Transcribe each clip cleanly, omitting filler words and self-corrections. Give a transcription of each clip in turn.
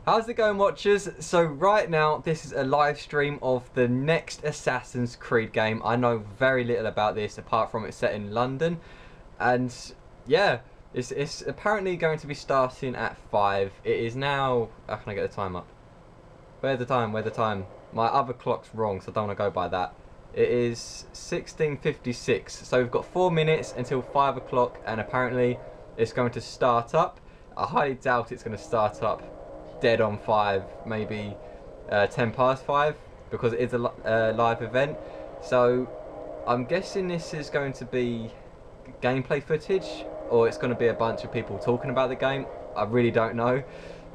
How's it going, watchers? So right now, this is a live stream of the next Assassin's Creed game. I know very little about this, apart from it's set in London. And yeah, it's apparently going to be starting at 5. It is now... How can I get the time up? Where's the time? Where's the time? My other clock's wrong, so I don't want to go by that. It is 16:56. So we've got 4 minutes until 5 o'clock, and apparently it's going to start up. I highly doubt it's going to start up dead on 5, maybe 10 past 5, because it is a live event. So I'm guessing this is going to be gameplay footage, or it's going to be a bunch of people talking about the game. I really don't know.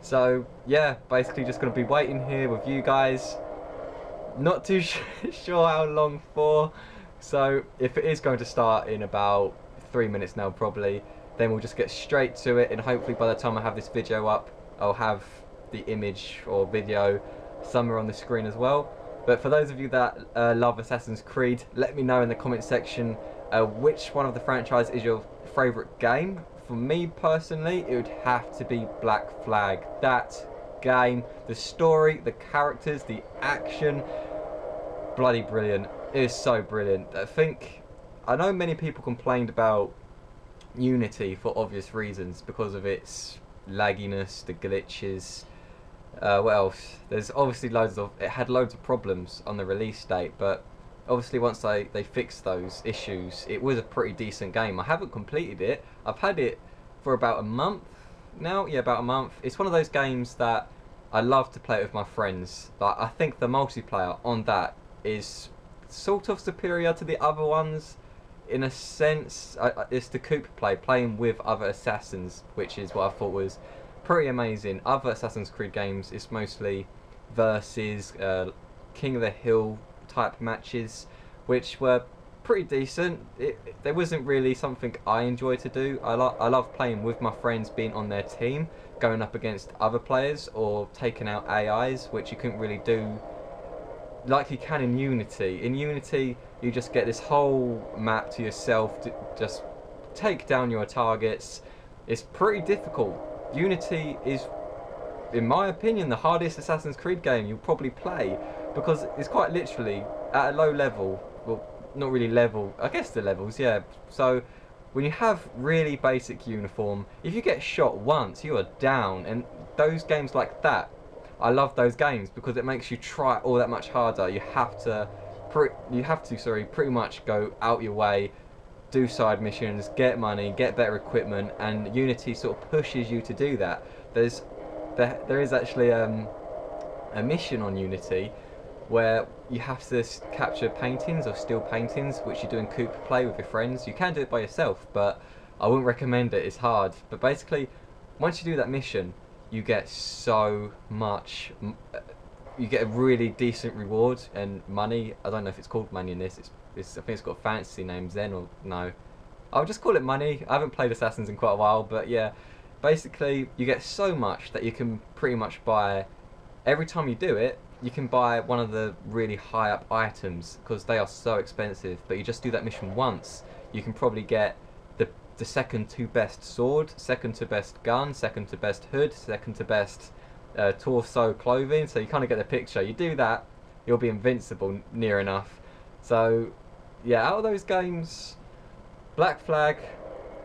So yeah, basically just going to be waiting here with you guys. Not too sure how long for. So if it is going to start in about 3 minutes now probably, then we'll just get straight to it, and hopefully by the time I have this video up, I'll have the image or video somewhere on the screen as well. But for those of you that love Assassin's Creed, let me know in the comment section which one of the franchise is your favourite game. For me personally, it would have to be Black Flag. That game, the story, the characters, the action, bloody brilliant. It is so brilliant. I know many people complained about Unity for obvious reasons, because of its lagginess, the glitches. What else? There's obviously it had loads of problems on the release date, but obviously once they fixed those issues, it was a pretty decent game. I haven't completed it. I've had it for about a month now. Yeah, about a month. It's one of those games that I love to play it with my friends, but I think the multiplayer on that is sort of superior to the other ones. In a sense, it's the coupe playing with other assassins, which is what I thought was pretty amazing. Other Assassin's Creed games, it's mostly versus King of the Hill type matches, which were pretty decent. There wasn't really something I enjoy to do. I love playing with my friends, being on their team, going up against other players, or taking out AIs, which you couldn't really do like you can in Unity. In Unity, you just get this whole map to yourself to just take down your targets. It's pretty difficult. Unity is, in my opinion, the hardest Assassin's Creed game you'll probably play, because it's quite literally at a low level. Well, not really level, I guess the levels, yeah. So when you have really basic uniform, if you get shot once, you are down. And those games like that, I love those games because it makes you try all that much harder. You have to pretty much go out your way, do side missions, get money, get better equipment, and Unity sort of pushes you to do that. There is actually a mission on Unity where you have to capture paintings or steal paintings, which you do in coupe play with your friends. You can do it by yourself, but I wouldn't recommend it. It's hard. But basically, once you do that mission, you get so much. You get a really decent reward and money. I don't know if it's called money in this. I think it's got a fancy name, Zen, or no. I'll just call it money. I haven't played Assassins in quite a while, but yeah. Basically, you get so much that you can pretty much buy, every time you do it, you can buy one of the really high up items, because they are so expensive. But you just do that mission once, you can probably get the second to best sword, second to best gun, second to best hood, second to best torso clothing. So you kind of get the picture. You do that, you'll be invincible near enough. So yeah, out of those games, Black Flag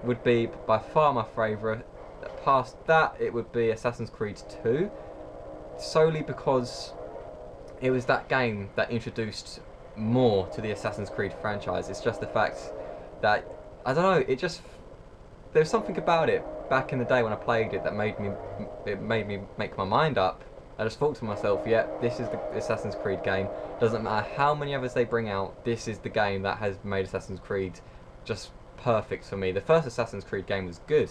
would be by far my favourite. Past that, it would be Assassin's Creed 2, solely because it was that game that introduced more to the Assassin's Creed franchise. It's just the fact that, I don't know, there's something about it back in the day when I played it that made me make my mind up. I just thought to myself, yeah, this is the Assassin's Creed game. Doesn't matter how many others they bring out, this is the game that has made Assassin's Creed just perfect for me. The first Assassin's Creed game was good.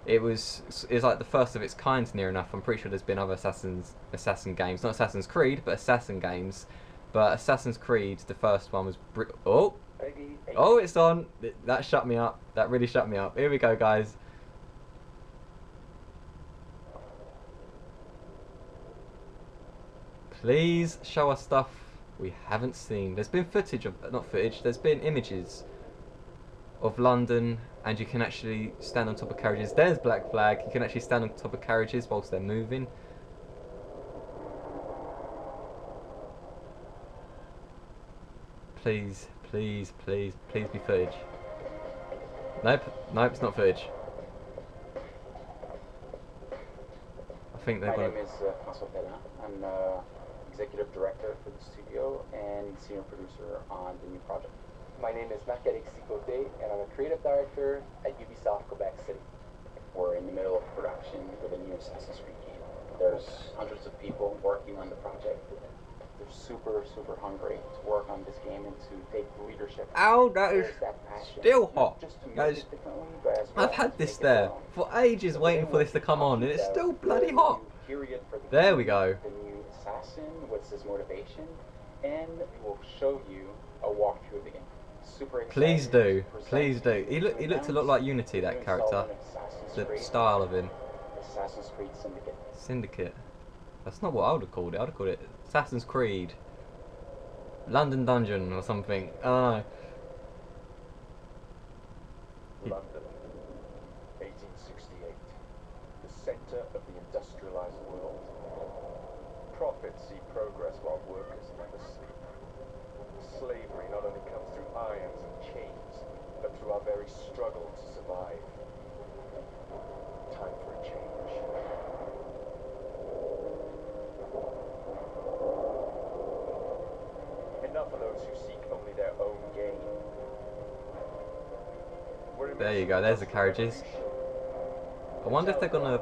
It's like the first of its kind near enough. I'm pretty sure there's been other assassin games, not Assassin's Creed, but assassin games. But Assassin's Creed, the first one was oh, it's on. That shut me up. That really shut me up. Here we go, guys. Please show us stuff we haven't seen. There's been footage of, not footage, there's been images of London, and you can actually stand on top of carriages. There's Black Flag. You can actually stand on top of carriages whilst they're moving. Please, please, please, please be footage. Nope, nope, it's not footage. I think they're My name is François Perrin. I'm executive director for the studio and senior producer on the new project. My name is Marc-Alex Sicoté, and I'm a creative director at Ubisoft Quebec City. We're in the middle of production for the new Assassin's Creed game. There's hundreds of people working on the project. They're super, super hungry to work on this game and to take leadership. Ow, that is still hot. Just to That make is, it differently, but as well I've had to this make it there their own. for ages, waiting for this to come on, and it's still bloody hot. There we go. The new assassin, what's his motivation, and we will show you a walkthrough of the game. Super excited. Please do, to present please do. He to looked a lot like Unity, the that new character. installment of Assassin's The Creed, style of him. Assassin's Creed Syndicate. Syndicate. That's not what I would have called it. I'd have called it Assassin's Creed. London Dungeon or something. I don't know. London, 1868, the centre of the industrialised world. Profits see progress while workers never sleep. Slavery not only comes through irons and chains, but through our very struggle to survive. Time for a change. Enough of those who seek only their own gain. There you go, there's the carriages. I wonder if they're gonna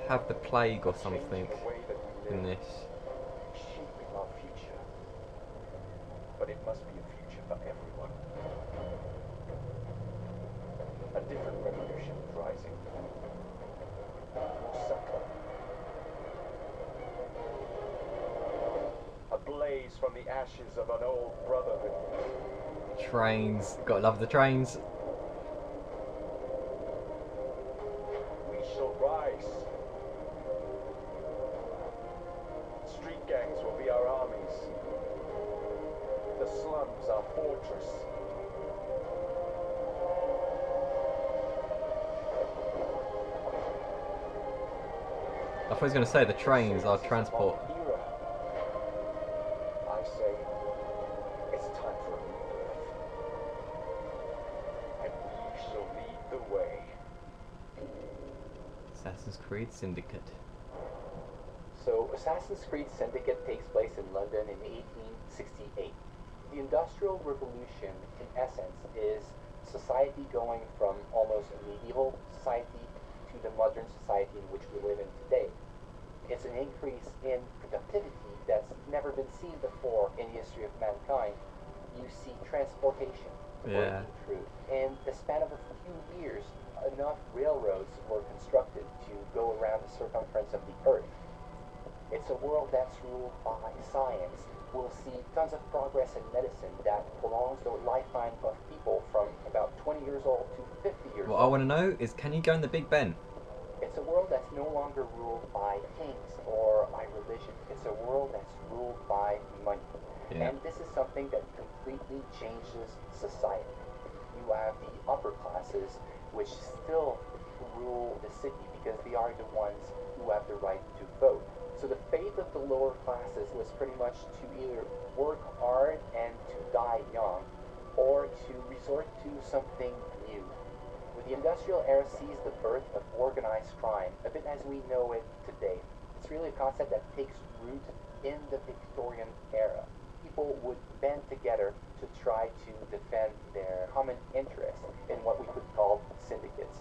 have the plague or something in this. Shaping our future. But it must be a future for everyone. A different revolution is rising. More subtle. A blaze from the ashes of an old brotherhood. Trains, gotta love the trains. We shall rise. Street gangs will be our armies. The slums our fortress. I thought he was gonna say the trains are transport. Era. I say, it's time for a rebirth. And we shall lead the way. Assassin's Creed Syndicate. So, Assassin's Creed Syndicate takes place in London in 1868. The Industrial Revolution, in essence, is society going from almost a medieval society to the modern society in which we live in today. It's an increase in productivity that's never been seen before in the history of mankind. You see transportation Yeah. working through. In the span of a few years, enough railroads were constructed to go around the circumference of the Earth. It's a world that's ruled by science. We'll see tons of progress in medicine that prolongs the lifetime of people from about 20 years old to 50 years What old. I want to know is, can you go in the Big Ben? It's a world that's no longer ruled by kings or by religion. It's a world that's ruled by money. Yeah. And this is something that completely changes society. You have the upper classes, which still rule the city because they are the ones who have the right to vote. So the fate of the lower classes was pretty much to either work hard and to die young, or to resort to something new. The industrial era sees the birth of organized crime, a bit as we know it today. It's really a concept that takes root in the Victorian era. People would band together to try to defend their common interests in what we could call syndicates.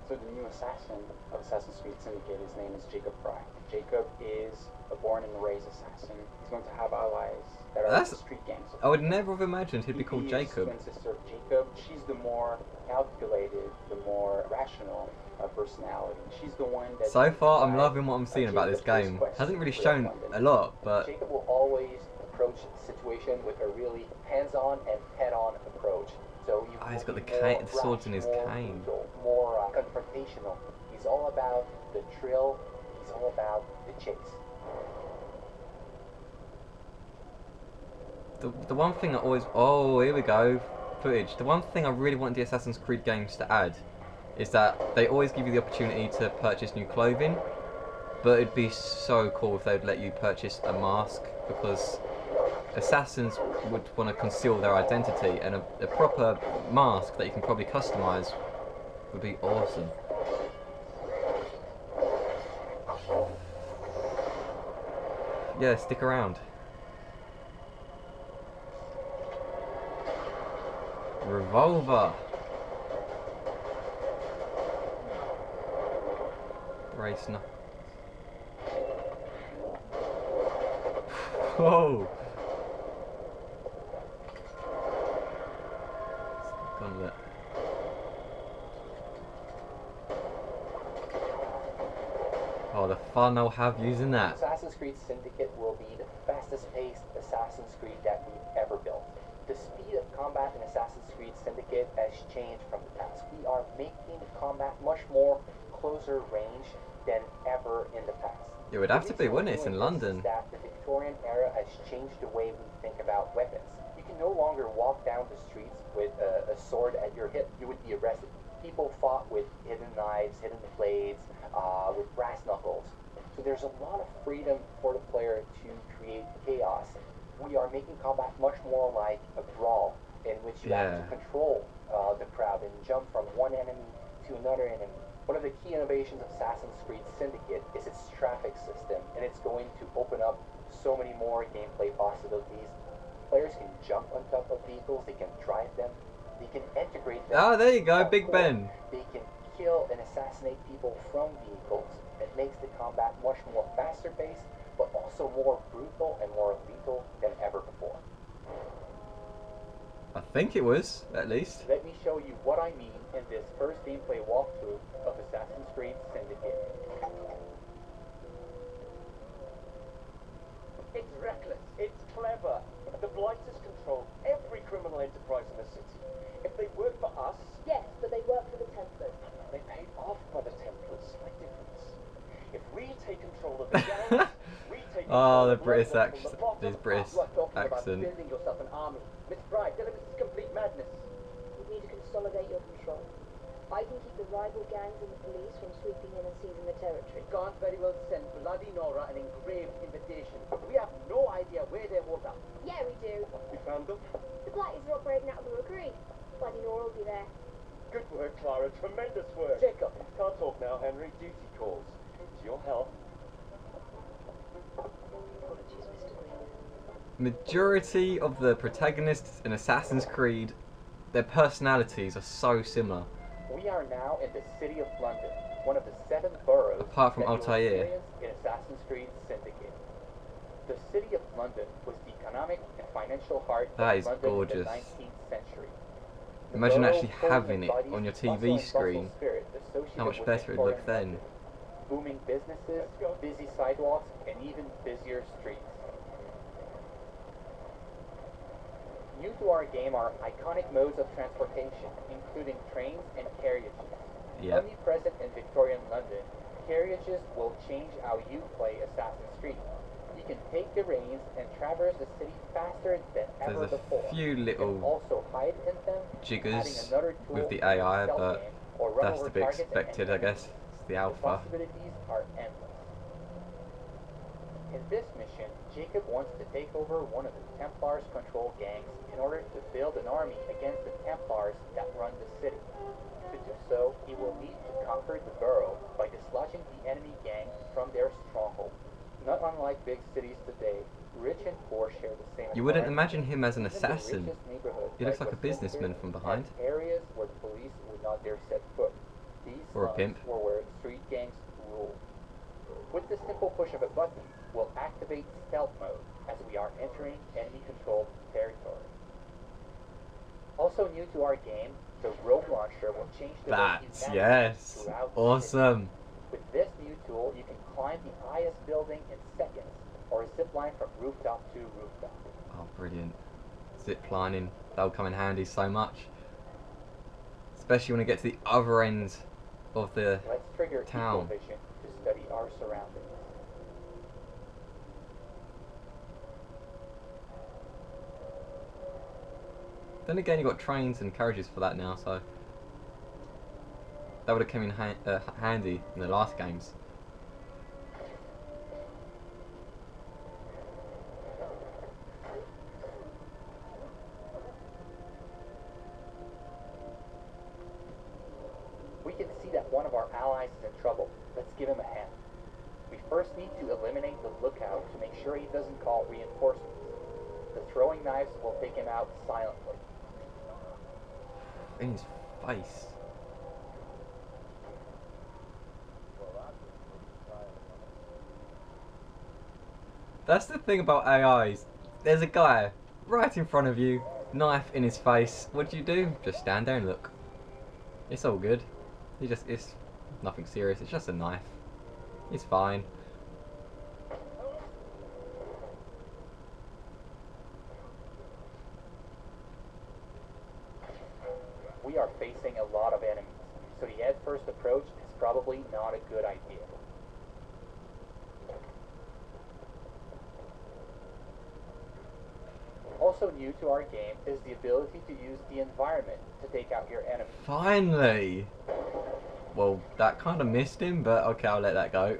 So the new assassin of Assassin's Creed Syndicate, his name is Jacob Fry. Jacob is a born and raised assassin. He's going to have allies that are street gangs. I would never have imagined he'd be called Jacob. The twin sister of Jacob. She's the more calculated, the more rational personality. She's the one that... So far, I'm loving what I'm seeing about this game. Hasn't really shown a lot, but... Jacob will always approach the situation with a really hands-on and head-on approach. So you he's got the more swords in brash, his more cane. brutal, more confrontational. He's all about the thrill. He's all about the chase. The one thing I always... Oh, here we go. Footage. The one thing I really want the Assassin's Creed games to add is that they always give you the opportunity to purchase new clothing, but it'd be so cool if they'd let you purchase a mask because assassins would want to conceal their identity, and a proper mask that you can probably customize would be awesome. Yeah, stick around. Revolver. Race no. Whoa. Gone with it. Oh, the fun I'll have using that. Assassin's Creed Syndicate will be the fastest paced Assassin's Creed that we've ever built. The speed of combat in Assassin's Creed Syndicate has changed from the past. We are making combat much more closer range than ever in the past. It would have to be, wouldn't it? It's in London. That the Victorian era has changed the way we think about weapons. You can no longer walk down the streets with a sword at your hip. You would be arrested. People fought with hidden knives, hidden blades, with brass knuckles. So there's a lot of freedom for the player to create chaos. We are making combat much more like a brawl, in which you have to control the crowd and jump from one enemy to another enemy. One of the key innovations of Assassin's Creed Syndicate is its traffic system, and it's going to open up so many more gameplay possibilities. Players can jump on top of vehicles, they can drive them, they can integrate them. Oh, there you go, Big Ben. They can kill and assassinate people from vehicles. It makes the combat much more faster paced, but also more brutal and more lethal than ever before. I think it was, at least. Let me show you what I mean in this first gameplay walkthrough of Assassin's Creed Syndicate. It's reckless. It's clever. The Blighters control every criminal enterprise in the city. If they work for us... Yes, but they work for the Templars. They paid off by the Templars. Slight difference. If we take control of the gangs, we take control the of British London accent. from the bottom This British up. You are talking about accent. building yourself an army. Miss Bride, tell him this is complete madness. You need to consolidate your control. I can keep the rival gangs and the police from sweeping in and seizing the territory. We can't very well send Bloody Nora an engraved invitation. We have no idea where they woke up. Yeah, we do. We found them. The Blighters are operating out of the Creek. Bloody Nora will be there. Good work, Clara. Tremendous work. Jacob. Can't talk now, Henry. Duty calls. To your health. Apologies, Mr. Green. Majority of the protagonists in Assassin's Creed, their personalities are so similar. We are now in the city of London, one of the 7 boroughs Apart from that you'll Altair. experience in Assassin's Creed Syndicate. The city of London was the economic and financial heart That of is London gorgeous. in the 19th century. The Imagine borough actually fully having it embodies on your the hustle TV and bustle screen. spirit associated How much with better it would look Victorian then. London. Booming businesses, busy sidewalks, and even busier streets. New to our game are iconic modes of transportation, including trains and carriages. Yeah. Omnipresent in Victorian London, carriages will change how you play Assassin's Creed. You can take the reins and traverse the city faster than ever There's a before. few You can little also hide in them, jiggers adding another tool with the in your AI, stealth but game, or run that's over to be targets and expected, I enemies. guess. It's the The alpha. possibilities are endless. In this mission, Jacob wants to take over one of the Templars' control gangs in order to build an army against the Templars that run the city. To do so, he will need to conquer the borough by dislodging the enemy gang from their stronghold. Not unlike big cities today, rich and poor share the same You wouldn't environment. imagine him as an Even the assassin. richest neighborhoods He looks like a Westminster businessman from have behind. areas where the police would not dare set foot. These Or a slums pimp. were where street gangs ruled. With the simple push of a button, we'll activate stealth mode as we are entering enemy-controlled territory. Also new to our game, the rogue launcher will change the way you That's, navigate yes. throughout the Awesome. city. With this new tool, you can climb the highest building in seconds, or zip line from rooftop to rooftop. Oh, brilliant. Zip lining. That'll come in handy so much. Especially when you get to the other end of the Let's trigger town. eco-vision to study our surroundings. Then again, you got trains and carriages for that now, so that would have come in handy in the last games. We can see that one of our allies is in trouble. Let's give him a hand. We first need to eliminate the lookout to make sure he doesn't call reinforcements. The throwing knives will take him out silently. In his face. That's the thing about AIs. There's a guy right in front of you, knife in his face. What do you do? Just stand there and look. It's all good. It's nothing serious. It's just a knife. It's fine. We are facing a lot of enemies, so the head-first approach is probably not a good idea. Also new to our game is the ability to use the environment to take out your enemies. Finally! Well, that kind of missed him, but okay, I'll let that go.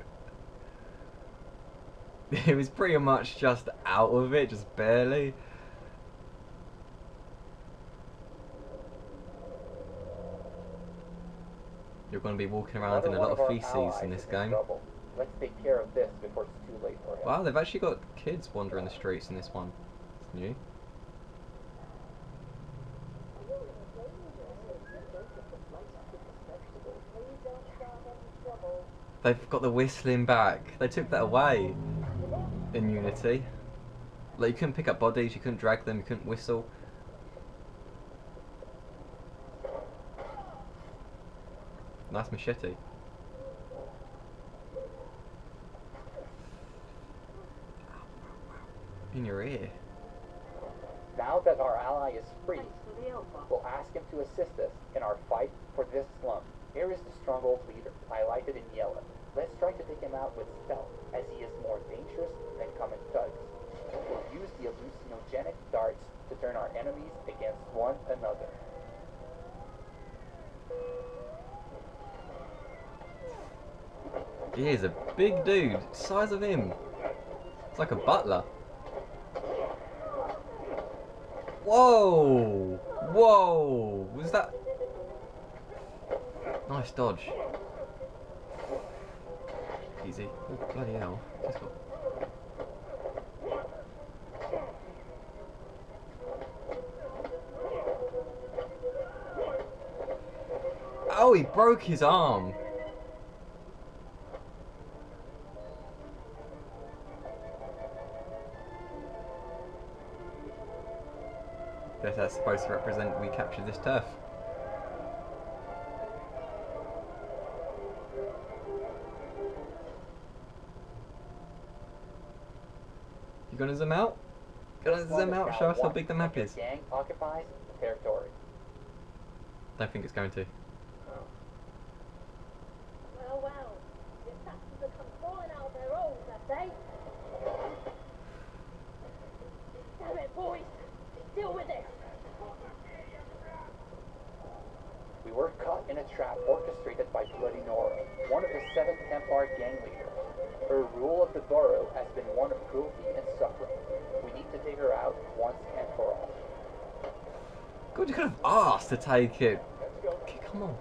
It was pretty much just out of it, just barely. You're going to be walking around in a lot of feces in this game. Let's take care of this before it's too late for him. Wow, they've actually got kids wandering the streets in this one. It's new. They've got the whistling back. They took that away in Unity. Like, you couldn't pick up bodies, you couldn't drag them, you couldn't whistle. Nice machete. In your ear. Now that our ally is free, we'll ask him to assist us in our fight for this slum. Here is the stronghold leader, highlighted in yellow. Let's try to take him out with stealth, as he is more dangerous than common thugs. We'll use the hallucinogenic darts to turn our enemies against one another. He is a big dude, size of him. It's like a butler. Whoa! Whoa! Was that... Nice dodge. Easy. Oh, bloody hell. Just got... Oh, he broke his arm. Guess that's supposed to represent we captured this turf. You gonna zoom out? Gonna zoom out, show us how big the map is. Gang occupies the territory. Don't think it's going to. Well, well. The assassins have come crawling out of their holes, have they? Damn it, boys. Deal with it. We were caught in a trap orchestrated by Bloody Nora, one of the 7 Templar gang leaders. Her rule of the borough has been one of cruelty and suffering. We need to take her out once and for all. God, you could have asked to take it. Okay, come on.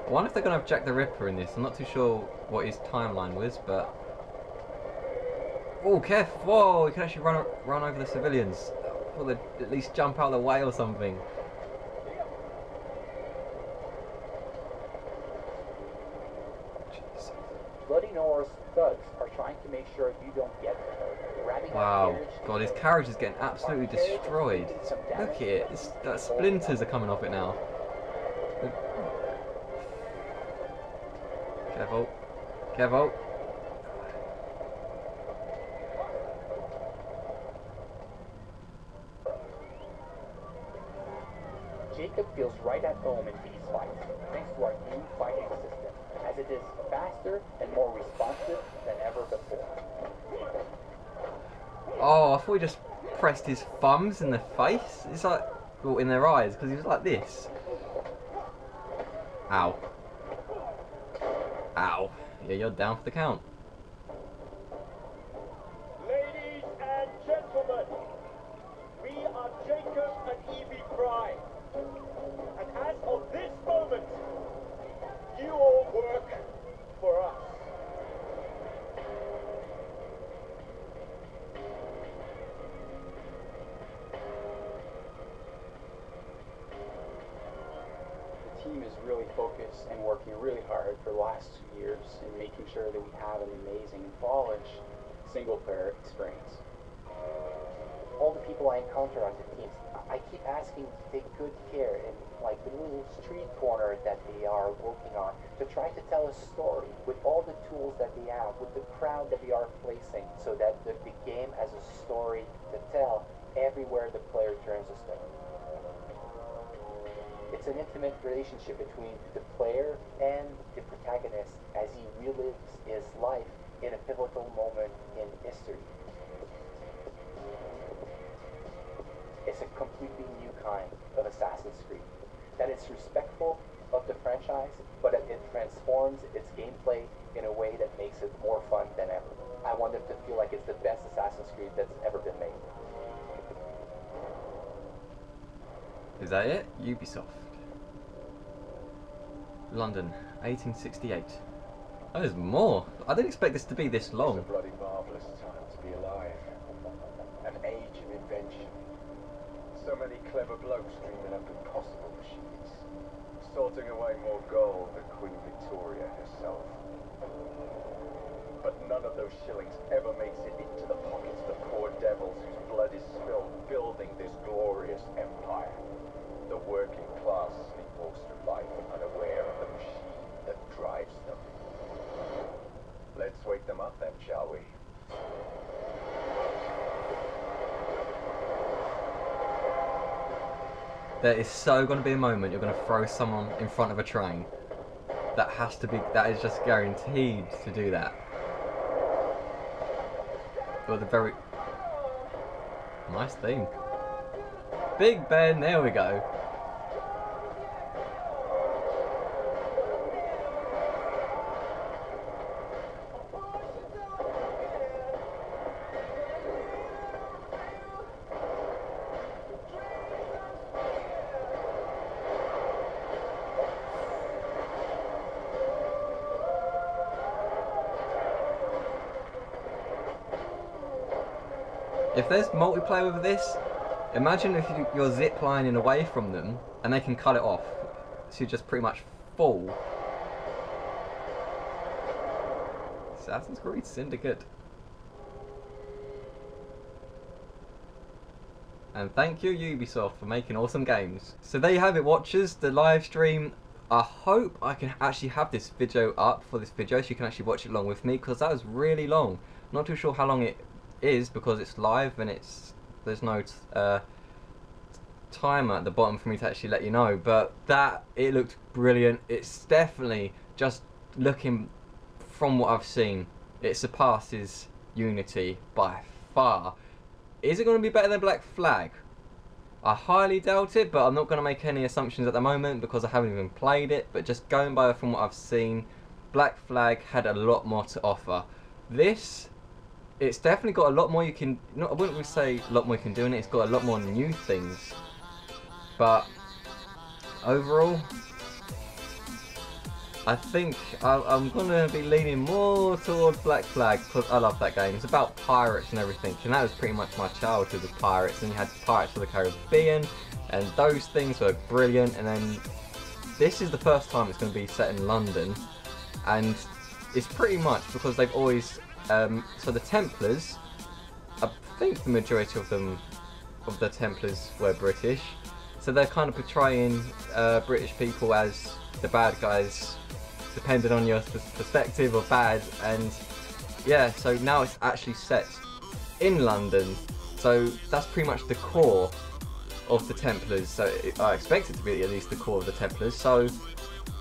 I wonder if they're going to have Jack the Ripper in this. I'm not too sure what his timeline was, but... Oh, careful! Whoa, you can actually run over the civilians. Or they'd at least jump out of the way or something. Bloody Nora's thugs are trying to make sure you don't get to her. Grabbing Wow, God, his carriage is getting absolutely destroyed. Look at it, that splinters are coming off it now. Careful, careful. Jacob feels right at home in these fights, thanks to our new fighting system, as it is faster and more responsive than ever before. Oh, I thought he just pressed his thumbs in the face. It's like, well, in their eyes, because he was like this. Ow. Ow. Yeah, you're down for the count. Ladies and gentlemen, we are Jacob and Evie Fry. And as of this team is really focused and working really hard for the last 2 years in making sure that we have an amazing and polished single-player experience. All the people I encounter on the teams, I keep asking to take good care in like the little street corner that they are working on to try to tell a story with all the tools that they have, with the crowd that they are placing, so that the game has a story to tell everywhere the player turns a stone. It's an intimate relationship between the player and the protagonist as he relives his life in a pivotal moment in history. It's a completely new kind of Assassin's Creed. That it's respectful of the franchise, but it transforms its gameplay in a way that makes it more fun than ever. I want them to feel like it's the best Assassin's Creed that's ever been made. Is that it? Ubisoft. London, 1868. Oh, there's more. I didn't expect this to be this long. It's a bloody marvellous time to be alive. An age of invention. So many clever blokes dreaming up impossible machines. Sorting away more gold than Queen Victoria herself. But none of those shillings ever makes it into the pockets of the poor devils whose blood is spilled building this glorious empire. The working class sleepwalks through life unaware of the machine that drives them. Let's wake them up then, shall we? There is so going to be a moment you're going to throw someone in front of a train. That has to be, that is just guaranteed to do that. Or the very... Nice theme. Big Ben, there we go. If there's multiplayer with this, imagine if you're ziplining away from them and they can cut it off, so you just pretty much fall. Assassin's Creed Syndicate. And thank you Ubisoft for making awesome games. So there you have it, watchers, the live stream. I hope I can actually have this video up for this video so you can actually watch it along with me, because that was really long. Not too sure how long it is because it's live and there's no timer at the bottom for me to actually let you know, but it looked brilliant. It's definitely, just looking from what I've seen, it surpasses Unity by far. Is it going to be better than Black Flag? I highly doubt it, but I'm not going to make any assumptions at the moment because I haven't even played it. But just going by from what I've seen, Black Flag had a lot more to offer. It's definitely got a lot more you can... I wouldn't really say a lot more you can do in it. It's got a lot more new things. But overall, I think I'm going to be leaning more towards Black Flag because I love that game. It's about pirates and everything. And that was pretty much my childhood with pirates. And you had Pirates of the Caribbean. And those things were brilliant. And then this is the first time it's going to be set in London. And it's pretty much because they've always... so the Templars, I think the majority of the Templars were British, so they're kind of portraying British people as the bad guys, depending on your perspective of bad. And yeah, so now it's actually set in London, so that's pretty much the core of the Templars. So I expect it to be at least the core of the Templars. So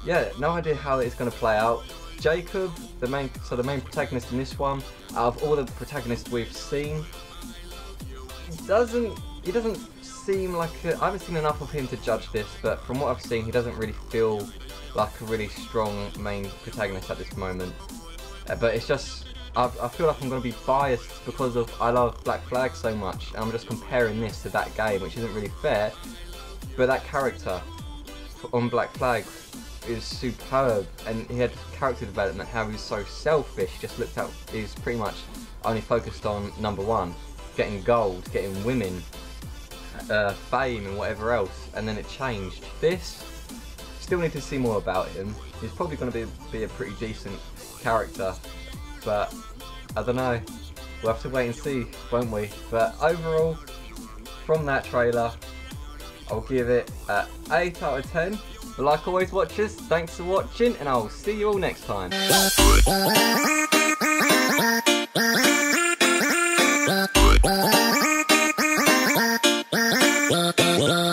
yeah, no idea how it's going to play out. Jacob, the main protagonist in this one, out of all the protagonists we've seen, he doesn't seem like I haven't seen enough of him to judge this, but from what I've seen, he doesn't really feel like a really strong main protagonist at this moment. But it's just, I feel like I'm going to be biased because I love Black Flag so much, and I'm just comparing this to that game, which isn't really fair. But that character on Black Flag is superb, and he had character development, how he was so selfish. He just looked at, he was pretty much only focused on number one, getting gold, getting women, fame and whatever else, and then it changed. This still need to see more about him. He's probably going to be a pretty decent character, but I don't know. We'll have to wait and see, won't we? But overall, from that trailer, I'll give it an 8 out of 10. But like always, watchers, thanks for watching, and I'll see you all next time. What?